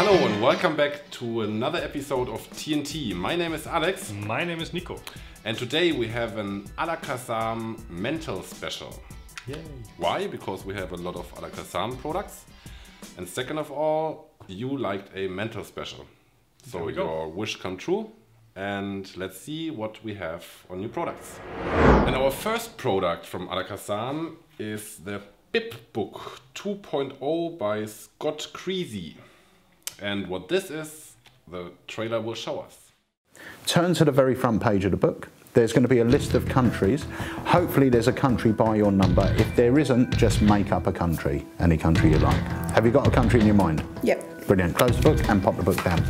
Hello and welcome back to another episode of TNT. My name is Alex. My name is Nico. And today we have an Alakazam Mental Special. Yay. Why? Because we have a lot of Alakazam products. And second of all, you liked a mental special. So your wish come true. And let's see what we have on new products. And our first product from Alakazam is the BIP Book 2.0 by Scott Creasey. And what this is, the trailer will show us. Turn to the very front page of the book. There's going to be a list of countries. Hopefully there's a country by your number. If there isn't, just make up a country, any country you like. Have you got a country in your mind? Yep. Brilliant. Close the book and pop the book down.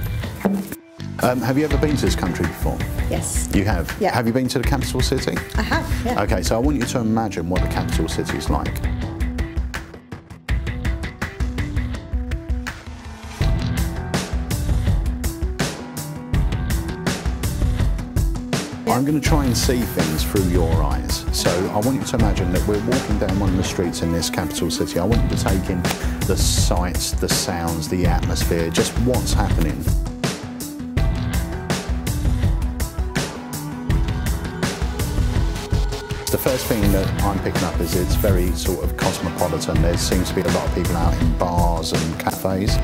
Have you ever been to this country before? Yes. You have? Yeah. Have you been to the capital city? I have, yeah. Okay, so I want you to imagine what the capital city is like. I'm going to try and see things through your eyes. So I want you to imagine that we're walking down one of the streets in this capital city. I want you to take in the sights, the sounds, the atmosphere, just what's happening. The first thing that I'm picking up is it's very sort of cosmopolitan. There seems to be a lot of people out in bars and cafes.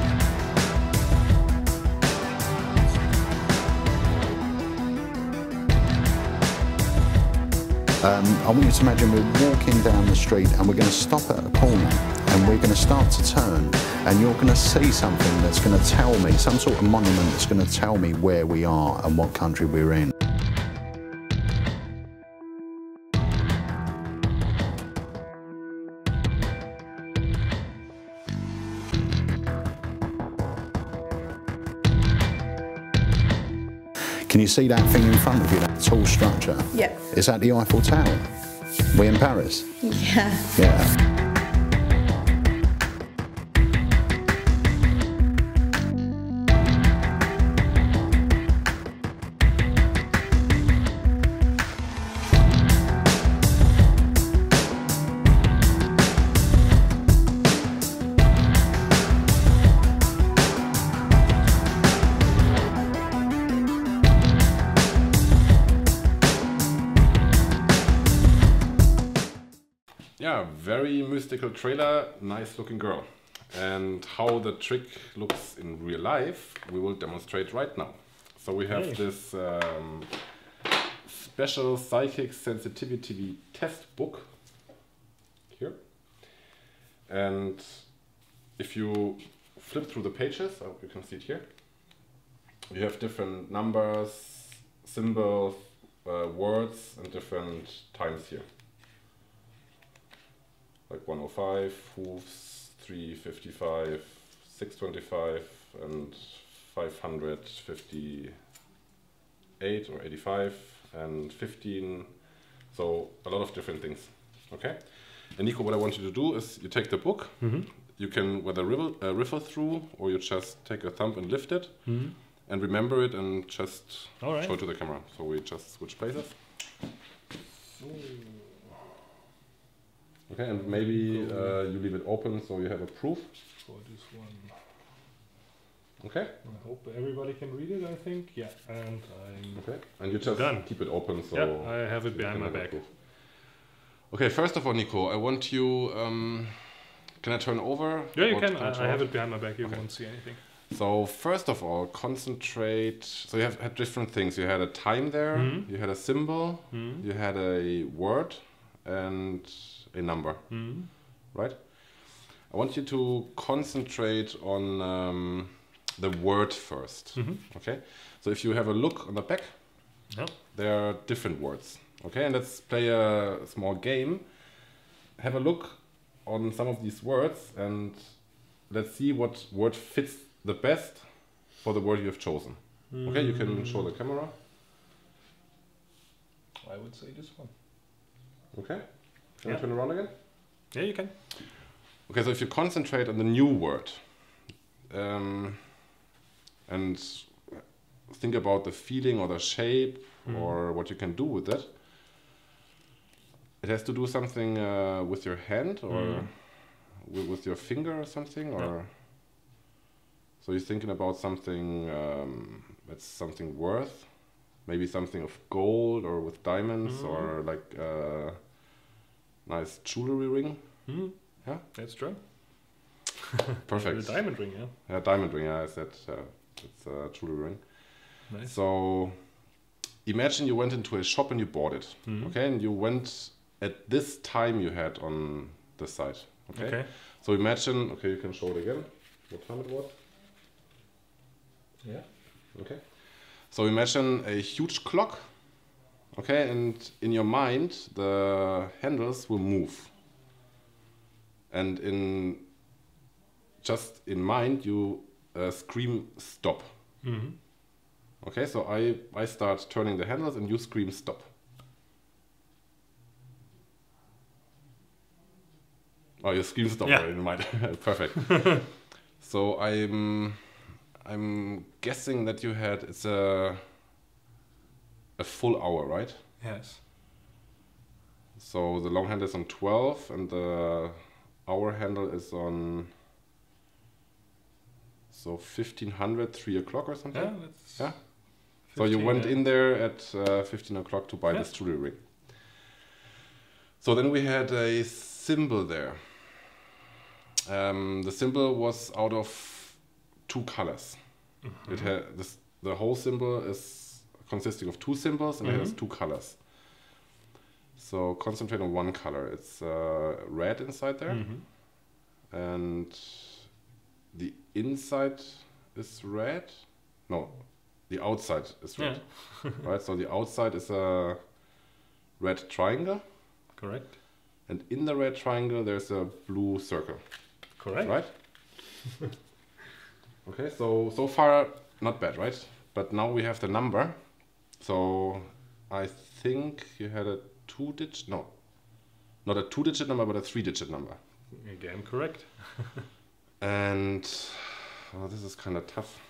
I want you to imagine we're walking down the street and we're going to stop at a corner and we're going to start to turn and you're going to see something that's going to tell me, some sort of monument that's going to tell me where we are and what country we're in. Can you see that thing in front of you, that tall structure? Yeah. Is that the Eiffel Tower? We in Paris? Yeah. Yeah. Yeah, very mystical trailer, nice looking girl. And how the trick looks in real life, we will demonstrate right now. So we have this special psychic sensitivity test book here. And if you flip through the pages, I hope you can see it here, you have different numbers, symbols, words, and different times here. Like 105, hooves, 355, 625, and 558 or 85, and 15. So a lot of different things. Okay. And Nico, what I want you to do is you take the book. You can whether riffle through, or you just take a thumb and lift it, and remember it, and just show it to the camera. So we just switch places. Okay, and maybe you leave it open so you have a proof. For this one. Okay. I hope everybody can read it, I think. Yeah, and I'm okay. And you just keep it open so yeah, I have it behind my back. Okay, first of all, Nico, I want you can I turn over? Yeah, you can. I have it behind my back, you won't see anything. So first of all, concentrate. So you have had different things. You had a time there, you had a symbol, you had a word and a number, right? I want you to concentrate on the word first, okay? So if you have a look on the back, there are different words, okay? And let's play a small game. Have a look on some of these words and let's see what word fits the best for the word you have chosen. Okay, you can show the camera. I would say this one. Okay. Can I turn around again? Yeah, you can. Okay, so if you concentrate on the new word and think about the feeling or the shape or what you can do with it, it has to do something with your hand or with your finger or something, or So you're thinking about something that's something worth, maybe something of gold or with diamonds or like nice jewelry ring. Yeah, that's true. Perfect. The diamond ring, yeah. Yeah, diamond ring. Yeah, I said it's a jewelry ring. Nice. So imagine you went into a shop and you bought it. Okay, and you went at this time you had on the site. Okay. So imagine. Okay, you can show it again. What time it was? Yeah. Okay. So imagine a huge clock. Okay, and in your mind the handles will move. And in mind you scream stop. Okay, so I start turning the handles and you scream stop. Oh, you scream stop already in mind. Perfect. So I'm guessing that you had it's a full hour, right? Yes. So the long handle is on 12 and the hour handle is on 1500, 3 o'clock or something. Yeah, that's 15, so you went in there at 15 o'clock to buy this jewelry ring. So then we had a symbol there. The symbol was out of 2 colors. It had the whole symbol is consisting of 2 symbols and it has 2 colors. So concentrate on one color. It's red inside there, and the inside is red. No, the outside is red. Right. So the outside is a red triangle. Correct. And in the red triangle there's a blue circle. Correct. Right. Okay. So far not bad, right? But now we have the number. So I think you had a 2-digit, no, not a 2-digit number, but a 3-digit number. Again, correct. And this is kind of tough.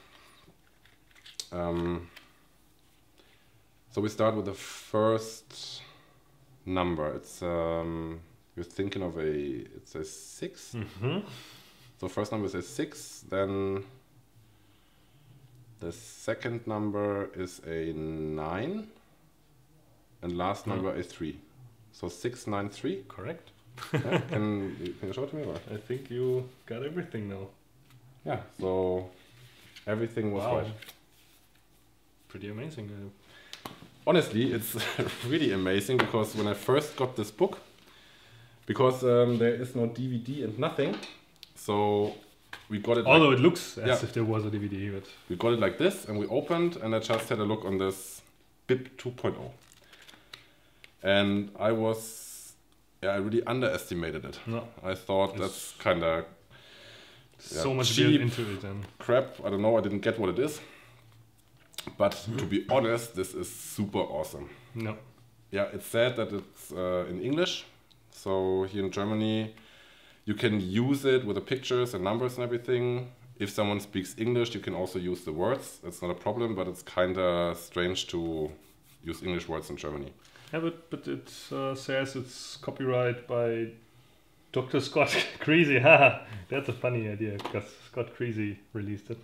So we start with the first number. It's you're thinking of it's a 6. So first number is a 6. Then the second number is a 9. And last number is 3. So 693. Correct. Yeah, can you show it to me? Or? I think you got everything now. Yeah, so everything was right. Pretty amazing. Honestly, it's really amazing because when I first got this book, because there is no DVD and nothing, so we got it. Although it looks as if there was a DVD, but we got it like this, and we opened, and I just had a look on this BIP 2.0. And I really underestimated it. No. I thought that's kind of so much cheap into it and crap. I don't know. I didn't get what it is. But to be honest, this is super awesome. No. Yeah, it's said that it's in English. So here in Germany, you can use it with the pictures and numbers and everything. If someone speaks English, you can also use the words. It's not a problem, but it's kind of strange to use English words in Germany. Yeah, but it says it's copyright by Dr. Scott Creasey. That's a funny idea because Scott Creasey released it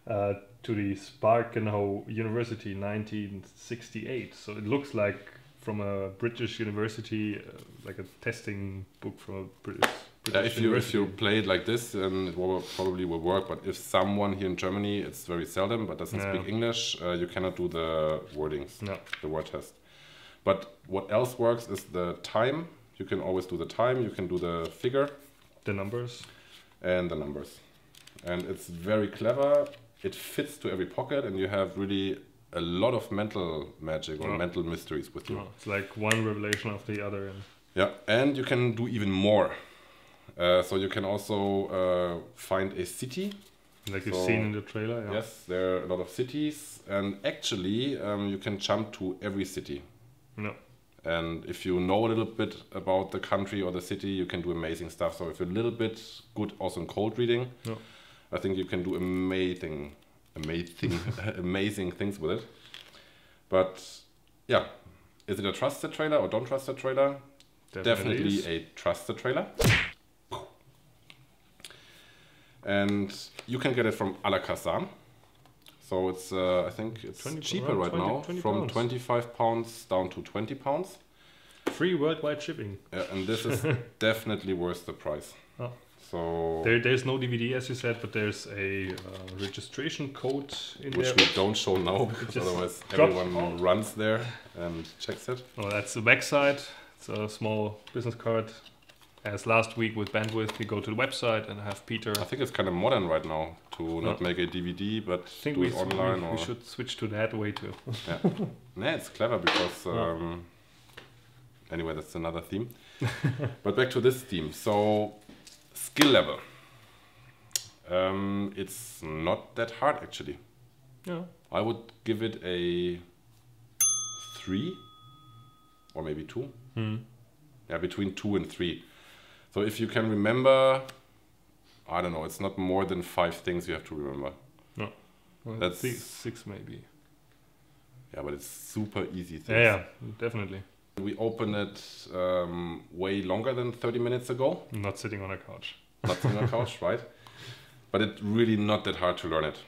to the Sparkenhoe University 1968. So it looks like from a British university, like a testing book from a British if you play it like this, then it probably will work. But if someone here in Germany, it's very seldom, but doesn't speak English, you cannot do the wordings, the word test. But what else works is the time. You can always do the time. You can do the figure. The numbers. And the numbers. And it's very clever. It fits to every pocket and you have really a lot of mental magic or mental mysteries with you. It's like one revelation after the other. Yeah, and you can do even more. So you can also find a city. Like you've seen in the trailer. Yeah. Yes, there are a lot of cities. And actually, you can jump to every city. No. And if you know a little bit about the country or the city, you can do amazing stuff. So if you're a little bit good also in cold reading, I think you can do amazing things with it. But yeah, is it a trusted trailer or don't trust the trailer? Definitely a trusted trailer. And you can get it from Alakazam. So it's, I think it's cheaper right now, from 25 pounds down to 20 pounds. Free worldwide shipping. Yeah, and this is definitely worth the price. Oh. So there's no DVD, as you said, but there's a registration code in there. Which we don't show now, because otherwise everyone runs there and checks it. Oh, that's the backside. It's a small business card. As last week with Bandwidth, we go to the website and have Peter. I think it's kind of modern right now to not make a DVD, but do it online. We should switch to that way too. Yeah, it's clever because anyway, that's another theme. But back to this theme. So skill level. It's not that hard actually. Yeah. I would give it a 3 or maybe 2. Yeah, between 2 and 3. So if you can remember, I don't know, it's not more than 5 things you have to remember. No. Well, that's 6 maybe. Yeah, but it's super easy things. Yeah, definitely. We opened it way longer than 30 minutes ago. Not sitting on a couch. Not sitting on a couch, right? But it's really not that hard to learn it.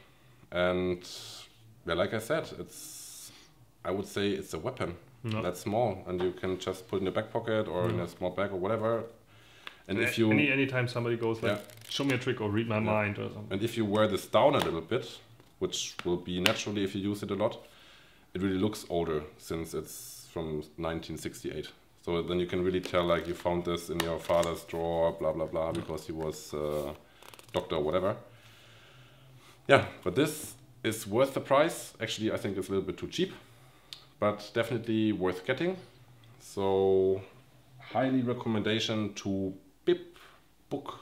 And yeah, like I said, I would say it's a weapon. That's small, and you can just put it in your back pocket or in a small bag or whatever. And if you anytime somebody goes like, show me a trick or read my mind or something. And if you wear this down a little bit, which will be naturally if you use it a lot, it really looks older since it's from 1968. So then you can really tell like you found this in your father's drawer, blah blah blah, because he was a doctor or whatever. Yeah, but this is worth the price. Actually, I think it's a little bit too cheap, but definitely worth getting. So highly recommendation to BIP Book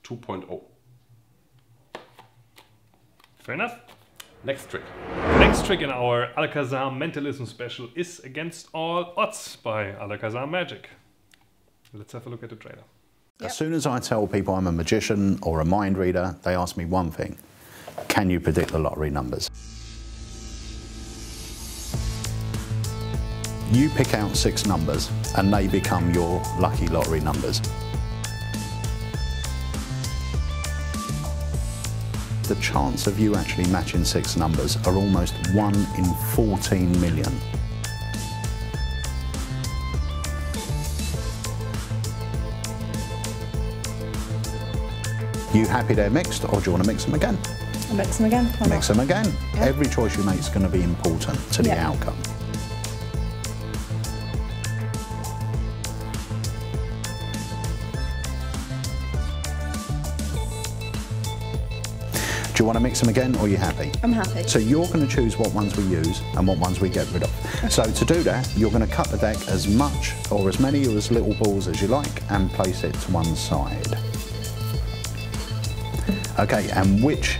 2.0. Fair enough. Next trick. The next trick in our Alakazam Mental Special is Against All Odds by Alakazam Magic. Let's have a look at the trailer. As soon as I tell people I'm a magician or a mind reader, they ask me one thing. Can you predict the lottery numbers? You pick out 6 numbers and they become your lucky lottery numbers. The chance of you actually matching 6 numbers are almost 1 in 14 million. You happy they're mixed, or do you want to mix them again? I'll mix them again. Mix them again. Yeah. Every choice you make is going to be important to the outcome. Do you want to mix them again, or are you happy? I'm happy. So you're going to choose what ones we use and what ones we get rid of. Okay. So to do that, you're going to cut the deck as much or as many or as little balls as you like and place it to one side. Okay, and which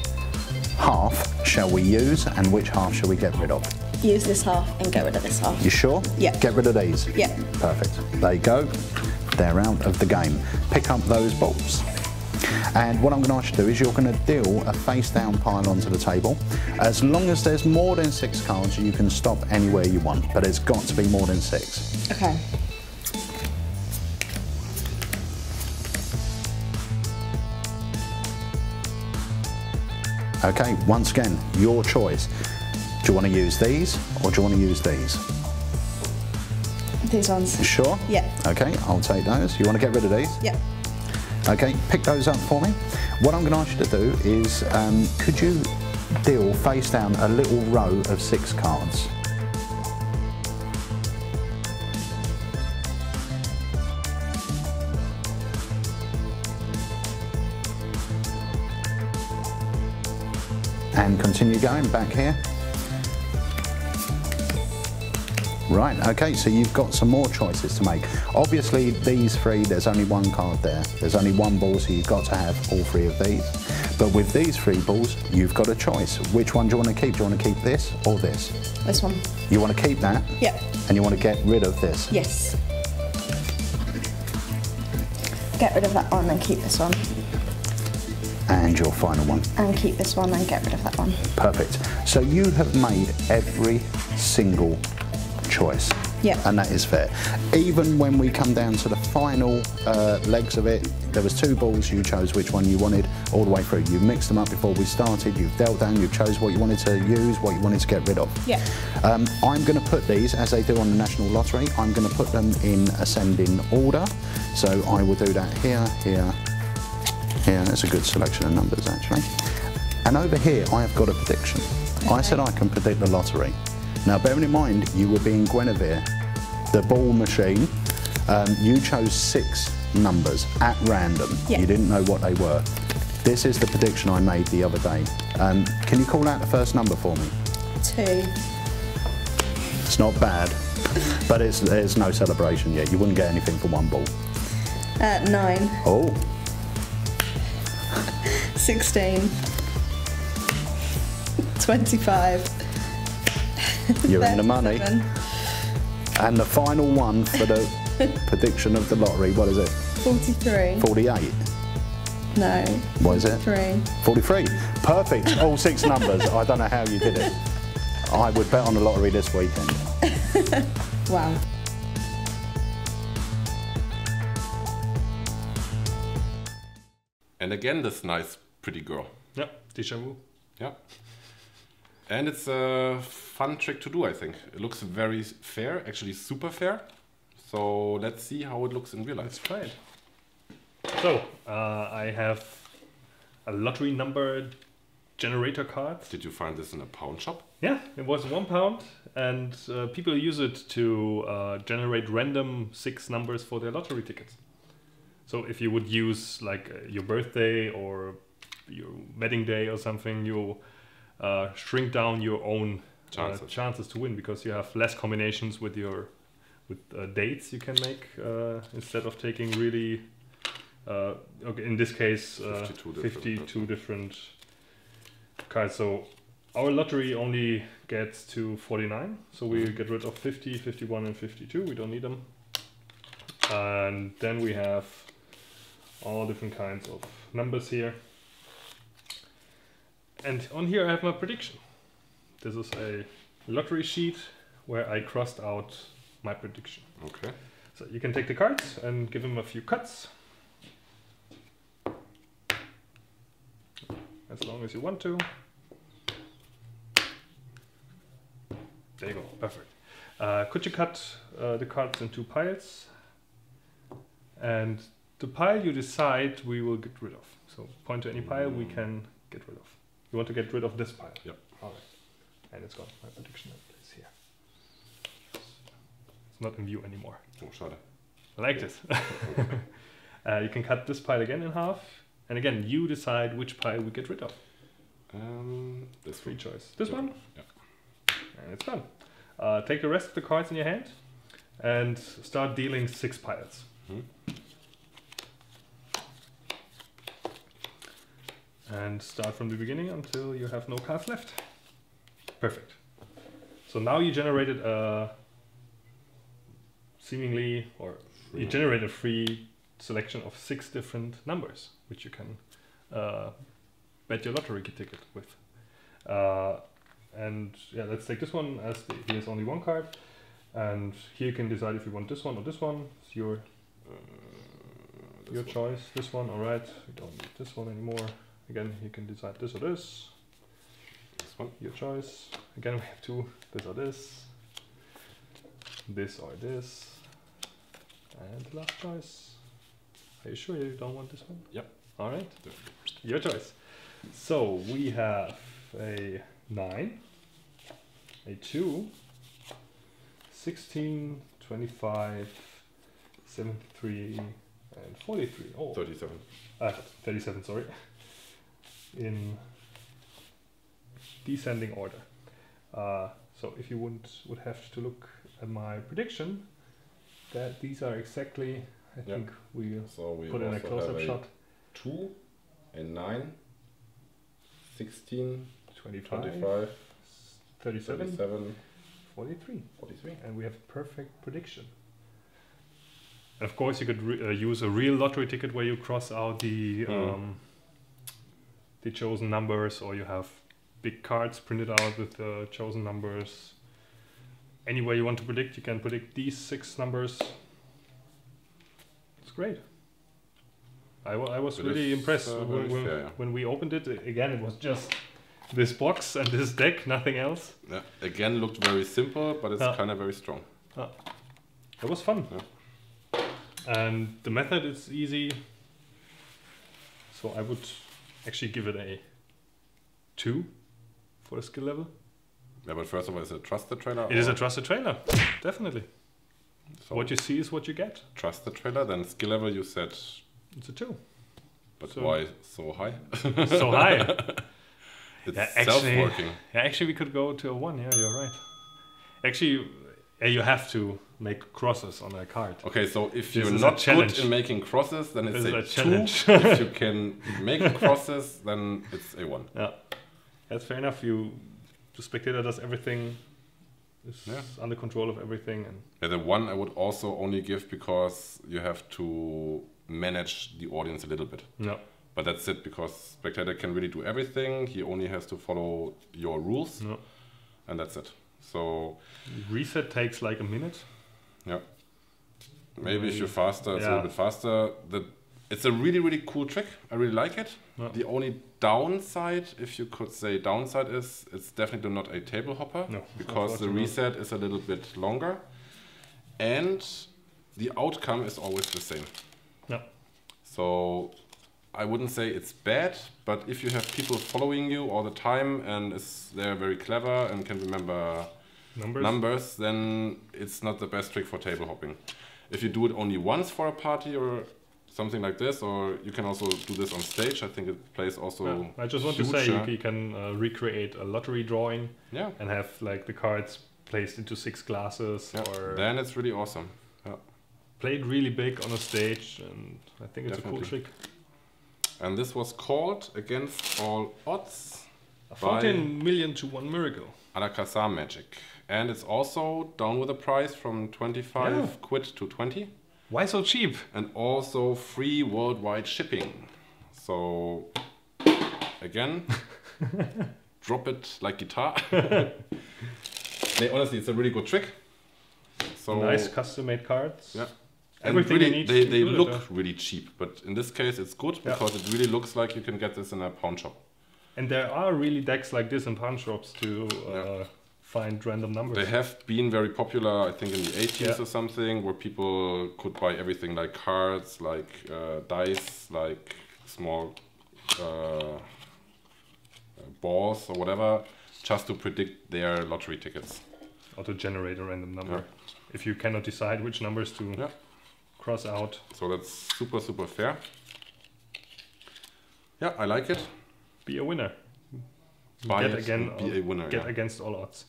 half shall we use and which half shall we get rid of? Use this half and get rid of this half. You sure? Yeah. Get rid of these? Yeah. Perfect. There you go. They're out of the game. Pick up those balls. And what I'm going to ask you to do is you're going to deal a face down pile onto the table. As long as there's more than 6 cards, you can stop anywhere you want, but it's got to be more than 6. Okay. Okay, once again, your choice. Do you want to use these or do you want to use these? These ones. Sure? Yeah. Okay, I'll take those. You want to get rid of these? Yeah. Okay, pick those up for me. What I'm going to ask you to do is, could you deal face down a little row of 6 cards? And continue going back here. Right, okay, so you've got some more choices to make. Obviously, these 3, there's only 1 card there. There's only 1 ball, so you've got to have all 3 of these. But with these 3 balls, you've got a choice. Which one do you want to keep? Do you want to keep this or this? This one. You want to keep that? Yeah. And you want to get rid of this? Yes. Get rid of that one and keep this one. And your final one. And keep this one and get rid of that one. Perfect. So you have made every single choice. Yeah. And that is fair. Even when we come down to the final legs of it, there was 2 balls, you chose which one you wanted all the way through. You mixed them up before we started, you've dealt down, you chose what you wanted to use, what you wanted to get rid of. Yeah. I'm going to put these, as they do on the National Lottery, I'm going to put them in ascending order. So I will do that here, here, here. That's a good selection of numbers, actually. And over here, I have got a prediction. Okay. I said I can predict the lottery. Now, bearing in mind, you were being Guinevere, the ball machine. You chose 6 numbers at random. Yeah. You didn't know what they were. This is the prediction I made the other day. Can you call out the first number for me? 2. It's not bad, but there's no celebration yet. You wouldn't get anything for 1 ball. 9. Oh. 16. 25. You're in the money. 37. And the final one for the prediction of the lottery, what is it? 43. 48. No. What is it? 3. 43. Perfect. All 6 numbers. I don't know how you did it. I would bet on the lottery this weekend. Wow. And again, this nice, pretty girl. Yeah, déjà vu. Yeah. And it's a fun trick to do, I think. It looks very fair, actually super fair. So let's see how it looks in real life. Let's try it. So, I have a lottery number generator card. Did you find this in a pawn shop? Yeah, it was £1, and people use it to generate random 6 numbers for their lottery tickets. So if you would use like your birthday or your wedding day or something, you shrink down your own chances to win, because you have less combinations with your dates you can make instead of taking really okay, in this case 52 different cards. So our lottery only gets to 49, so we get rid of 50, 51 and 52. We don't need them. And then we have all different kinds of numbers here. And on here I have my prediction. This is a lottery sheet where I crossed out my prediction. Okay. So you can take the cards and give them a few cuts. As long as you want to. There you go, perfect. Could you cut the cards in 2 piles? And the pile you decide we will get rid of. So point to any pile we can get rid of. You want to get rid of this pile? Yep. All right. And it's got my prediction in place here. It's not in view anymore. Oh, schade. I like this. You can cut this pile again in half. And again, you decide which pile we get rid of. This Free one. choice. This one? Yeah. And it's done. Take the rest of the cards in your hand and start dealing 6 piles. And start from the beginning until you have no cards left. Perfect. So now you generated a seemingly, or you generate a free selection of 6 different numbers, which you can bet your lottery ticket with. And yeah, let's take this one as here's only 1 card. And here you can decide if you want this one or this one. It's your choice. This one, all right. We don't need this one anymore. Again, you can decide this or this. This one. Your choice. Again, we have 2. This or this. This or this. And the last choice. Are you sure you don't want this one? Yep. All right. Your choice. So we have a 9, a 2, 16, 25, 73, and 43. Oh, 37. 37, sorry. In descending order. So if you would have to look at my prediction, that these are exactly, I think we put in a close-up shot. 2, a 9, 16, 25, 25, 37, 43. 43. And we have a perfect prediction. And of course, you could use a real lottery ticket where you cross out the chosen numbers, or you have big cards printed out with the chosen numbers. any way you want to predict, you can predict these 6 numbers. It's great. I was really impressed when we opened it. Again, it was just this box and this deck, nothing else. Yeah. Again, looked very simple, but it's kind of very strong. It was fun. Yeah. And the method is easy. So I would actually give it a 2 for the skill level. Yeah, but first of all, is it a trusted trailer? It is a trusted trailer, definitely. So what you see is what you get. Trusted trailer, then skill level you said... It's a 2. But so why so high? So high. It's self-working. Yeah, actually we could go to a 1, yeah, you're right. Actually, you have to make crosses on a card. Okay, so if you're not good in making crosses, then it's a 2. If you can make crosses, then it's a 1. Yeah, that's fair enough. The spectator does everything, is under control of everything. And yeah, the 1 I would also only give because you have to manage the audience a little bit. Yeah. But that's it, because spectator can really do everything. He only has to follow your rules, and that's it. So reset takes like a minute. Yeah. Maybe if you're faster, it's a little bit faster. It's a really, really cool trick. I really like it. Yeah. The only downside, if you could say downside, is it's definitely not a table hopper, because the reset is a little bit longer, and the outcome is always the same. Yeah. So I wouldn't say it's bad, but if you have people following you all the time and they're very clever and can remember numbers, then it's not the best trick for table hopping. If you do it only once for a party or something like this, or you can also do this on stage, I think it plays also. Yeah. I just want to say you can recreate a lottery drawing and have like the cards placed into 6 glasses. Yeah. Or then it's really awesome. Yeah. Played really big on a stage, and I think it's a cool trick. And this was called Against All Odds. 14 million to 1 miracle. Alakazam Magic. And it's also down with the price from 25 quid to 20. Why so cheap? And also free worldwide shipping. So, again, drop it like guitar. Honestly, it's a really good trick. So nice custom-made cards. Yeah. Everything really, they look really cheap, but in this case it's good because it really looks like you can get this in a pawn shop. And there are really decks like this in pawn shops to find random numbers. They have been very popular, I think, in the 80s or something, where people could buy everything like cards, like dice, like small balls or whatever, just to predict their lottery tickets. Or to generate a random number. If you cannot decide which numbers to cross out. So that's super, super fair. Yeah, I like it. Be a winner. Buy it, be a winner. Get against all odds.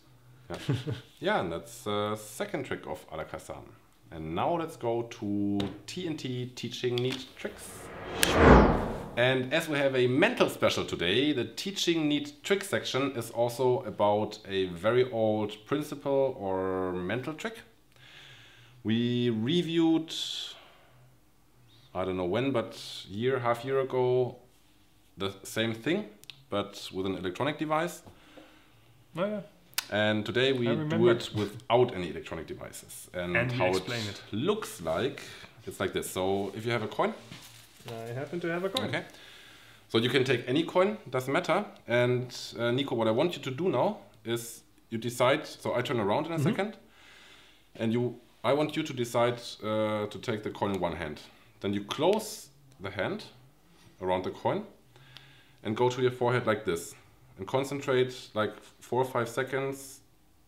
Yeah. Yeah, and that's the second trick of Alakazam. And now let's go to TNT Teaching Neat Tricks. And as we have a mental special today, the Teaching Neat Trick section is also about a very old principle or mental trick. We reviewed, I don't know when, but half year ago, the same thing, but with an electronic device. Oh yeah. And today we do it without any electronic devices. And how it looks like, it's like this. So if you have a coin. I happen to have a coin. Okay. So you can take any coin, doesn't matter. And Nico, what I want you to do now is you decide, so I turn around in a second, and I want you to decide to take the coin in one hand. Then you close the hand around the coin and go to your forehead like this. And concentrate like 4 or 5 seconds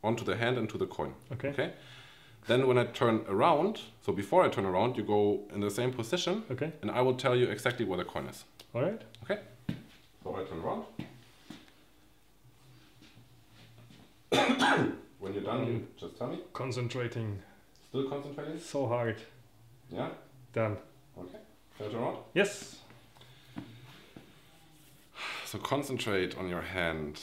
onto the hand and to the coin. Okay. Then when I turn around, so before I turn around, you go in the same position. Okay. And I will tell you exactly where the coin is. All right. Okay. So I turn around. When you're done, you just tell me. Concentrating. Still concentrating? So hard. Yeah. Done. Okay. Turn around. Yes. So concentrate on your hand,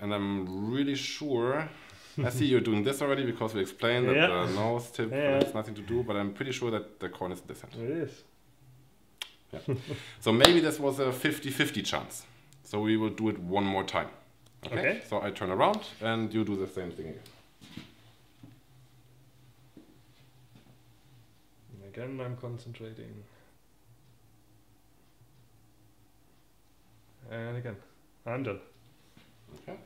and I'm really sure, I see you're doing this already because we explained that the nose tip has nothing to do, but I'm pretty sure that the coin is in this hand. It is. Yeah. So maybe this was a 50-50 chance. So we will do it one more time. Okay? So I turn around and you do the same thing again. Again, I'm concentrating. And again, I'm done. Okay.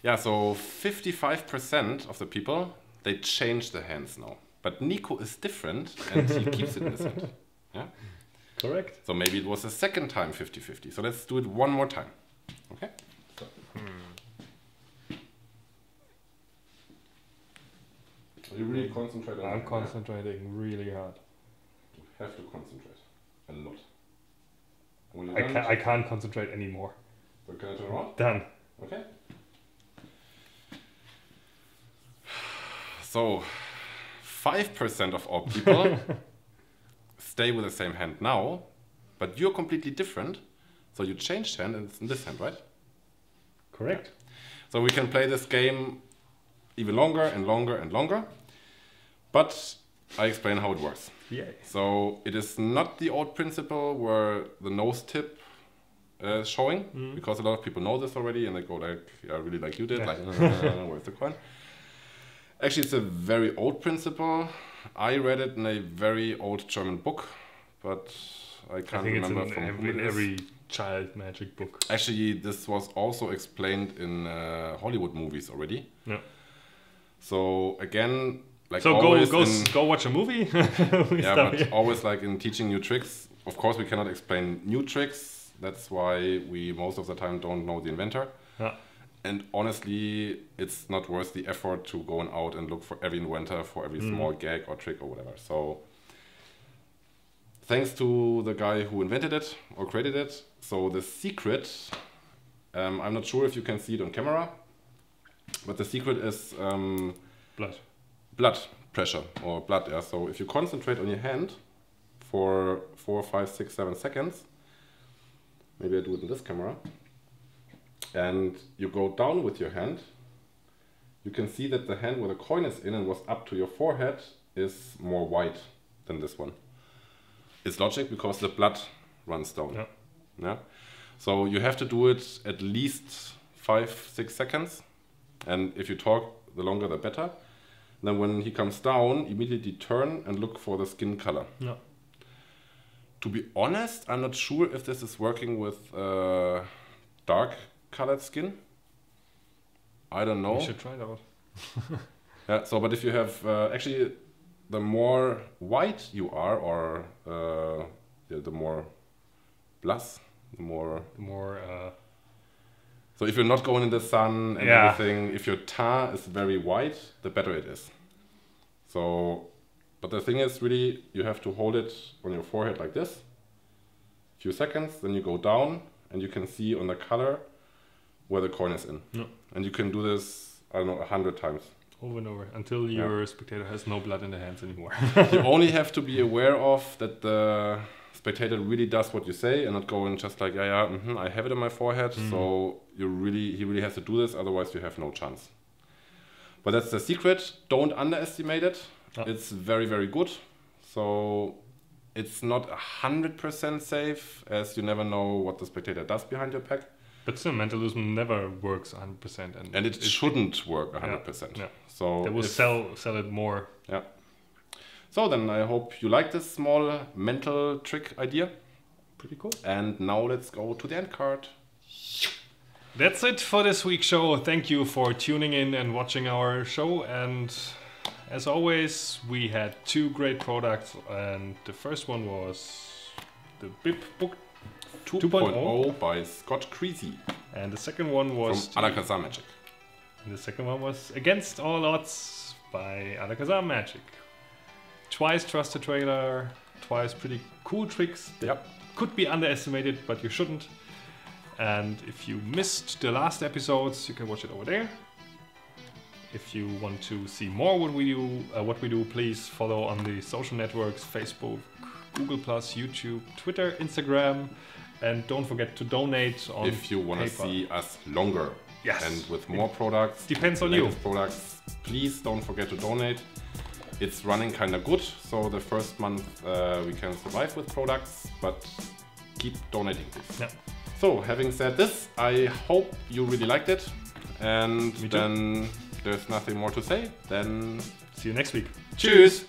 Yeah, so 55% of the people, they change their hands now. But Nico is different and he keeps it in his hand. Yeah? Correct. So maybe it was the second time 50-50. So let's do it one more time. Okay? So. Are you really concentrating? I'm concentrating really hard. You have to concentrate a lot. I can't concentrate anymore. So can I turn around? Done. Okay. So 5% of all people stay with the same hand now, but you're completely different. So you changed hand and it's in this hand, right? Correct. So we can play this game even longer and longer and longer. But I explain how it works. Yay. So it is not the old principle where the nose tip is showing, because a lot of people know this already and they go like, yeah, really like you did, like, where's the coin? Actually, it's a very old principle. I read it in a very old German book, but I can't remember from who it is. Every child magic book. Actually, this was also explained in Hollywood movies already. Yeah. So again, like so always go watch a movie. Yeah, but always like in teaching new tricks. Of course, we cannot explain new tricks. That's why we most of the time don't know the inventor. Yeah. And honestly, it's not worth the effort to go out and look for every inventor for every small gag or trick or whatever. So thanks to the guy who invented it or created it. So the secret, I'm not sure if you can see it on camera, but the secret is blood pressure or blood. Yeah. So if you concentrate on your hand for 4, 5, 6, 7 seconds, maybe I do it in this camera, and you go down with your hand, you can see that the hand where the coin is in and was up to your forehead is more white than this one. It's logic because the blood runs down. Yeah. Yeah. So you have to do it at least 5, 6 seconds. And if you talk, the longer the better. Then when he comes down, immediately turn and look for the skin color. No. To be honest, I'm not sure if this is working with dark colored skin. I don't know. You should try it out. Yeah, so but if you have actually the more white you are, or the more plus, the more so if you're not going in the sun and everything, if your teint is very white, the better it is. So, but the thing is really you have to hold it on your forehead like this, a few seconds, then you go down and you can see on the color where the coin is in. No. And you can do this, I don't know, 100 times. Over and over until your spectator has no blood in the hands anymore. You only have to be aware of that the spectator really does what you say and not going just like, I have it on my forehead. So he really has to do this, otherwise you have no chance. But that's the secret. Don't underestimate it. Oh. It's very, very good. So it's not 100% safe, as you never know what the spectator does behind your pack. But still, mentalism never works 100%, and it shouldn't work 100%. Yeah. So they will sell it more. Yeah. So then I hope you like this small mental trick idea. Pretty cool. And now let's go to the end card. That's it for this week's show. Thank you for tuning in and watching our show. And as always, we had 2 great products. And the first one was the BIP Book 2.0 by Scott Creasey. And the second one was from Alakazam Magic. And the second one was Against All Odds by Alakazam Magic. Twice trusted trailer, twice pretty cool tricks that could be underestimated, but you shouldn't. And if you missed the last episodes, you can watch it over there. If you want to see more what we do, please follow on the social networks: Facebook, Google+, YouTube, Twitter, Instagram. And don't forget to donate on if you want to see us longer. Yes. And with more products. Depends on you. Products, please don't forget to donate. It's running kind of good, so the first month we can survive with products, but keep donating, please. Yeah. So, having said this, I hope you really liked it. And then there's nothing more to say. Then See you next week. Tschüss!